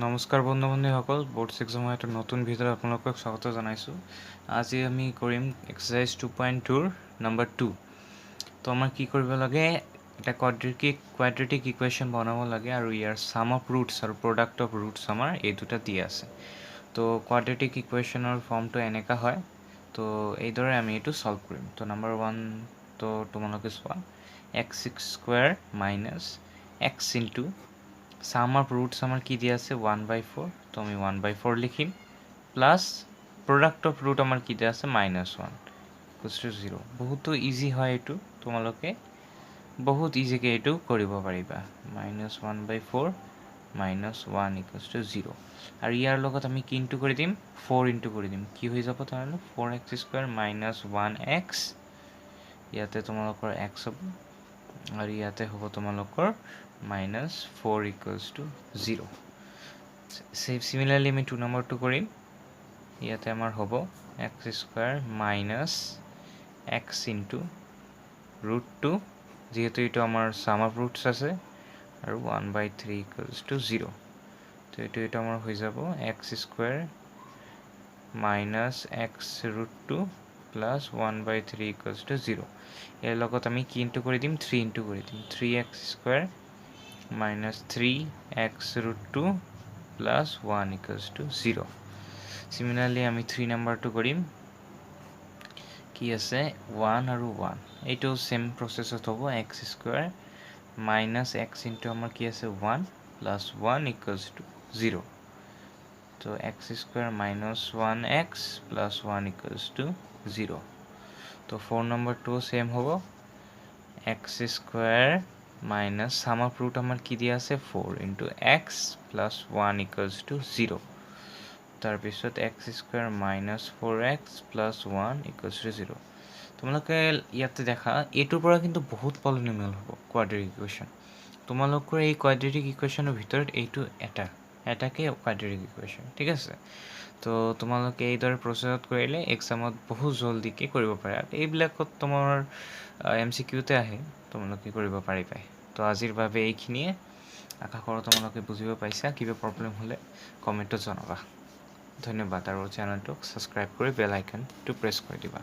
নমস্কাৰ বন্ধু বান্ধৱীসকল, বৰ্ডছ এক্সামৰ এটা নতুন ভিডিঅ'ত আপোনালোকক স্বাগত জনাইছোঁ। আজি আমি কৰিম এক্সাৰচাইজ 2.2 নম্বৰ 2। তো আমাৰ কি কৰিব লাগে, এটা কোৱাড্ৰেটিক ইকুৱেশ্যন বনাব লাগে আৰু ইয়াৰ সাম অফ ৰুটছ আৰু প্ৰডাক্ট অফ ৰুটছ আমাৰ এই দুটা দিয়া আছে। তো কোৱাড্ৰেটিক ইকুৱেশ্যনৰ ফৰ্মটো এনেকুৱা হয়। তো এইদৰে আমি এইটো সলভ কৰিম। তো নম্বৰ 1 তো তোমালোকে চোৱা, x² minus x into sum of routes আমাৰ কি দিয়া আছে 1/4, তো আমি 1/4 লিখিম, প্লাছ প্ৰডাক্ট অফ ৰুট আমাৰ কি দিয়া আছে -1 = 0। বহুতো ইজি হয়, এইটো তোমালোকে বহুত ইজিকৈ এইটো কৰিব পাৰিবা। -1/4 -1 = 0। আৰু ইয়াৰ লগত আমি কি ইনটু কৰি দিম, 4 ইনটু কৰি দিম। কি হৈ যাব তেনেহ'লে 4x² - 1x, ইয়াতে তোমালোকৰ x হ'ব আৰু ইয়াতে হ'ব তোমালোকৰ -4 = 0। সিমিলাৰলি আমি 2 নম্বৰটো কৰিম। ইয়াতে আমাৰ হ'ব x² - x ইনটু √2, যিহেতু এইটো আমাৰ সাম অফ ৰুটছ আছে, আৰু 1/3 = 0। তো এইটো আমাৰ হৈ যাব x² - x √2 প্লাছ 1/3 = 0। ইয়াৰ লগত আমি কি ইনটু কৰি দিম, 3 ইনটু কৰি দিম। 3x² - 3x √2 plus 1 = 0। সিমিলাৰলি আমি 3 নম্বৰটো কৰিম। কি আছে 1 আৰু 1, এইটো সেম প্ৰচেছত হ'ব। x² - x ইনটু আমাৰ কি আছে 1 প্লাছ 1 = 0। তো x² - 1x প্লাছ 1 = 0। তো 4 নম্বৰটো সেম হ'ব। x² - সাম অফ ৰুট আমাৰ কি দিয়া আছে 4 ইনটু x প্লাছ 1 = 0। তাৰপিছত x² - 4x প্লাছ 1 = 0। তোমালোকে ইয়াতে দেখা, এইটোৰ পৰা কিন্তু বহুত পলিনমিয়েল হ'ব কোৱাড্ৰেটিক ইকুৱেশ্যন। তোমালোকৰ এই কোৱাড্ৰেটিক ইকুৱেশ্যনৰ ভিতৰত এইটো এটাকে কোৱাড্ৰেটিক ইকুৱেশ্যন, ঠিক আছে। তো তোমালোকে এইদৰে প্ৰচেছত কৰিলে এক্সামত বহুত জলদিকৈ কৰিব পাৰে। এইবিলাকত তোমাৰ MCQতে আহে, তোমালোকে কৰিব পাৰিবা। তো আজিৰ বাবে এইখিনিয়ে। আশা কৰোঁ তোমালোকে বুজিব পাইছা। কিবা প্ৰব্লেম হ'লে কমেণ্টত জনাবা। ধন্যবাদ, আৰু চেনেলটোক ছাবস্ক্ৰাইব কৰি বেল আইকনটো প্ৰেছ কৰি দিবা।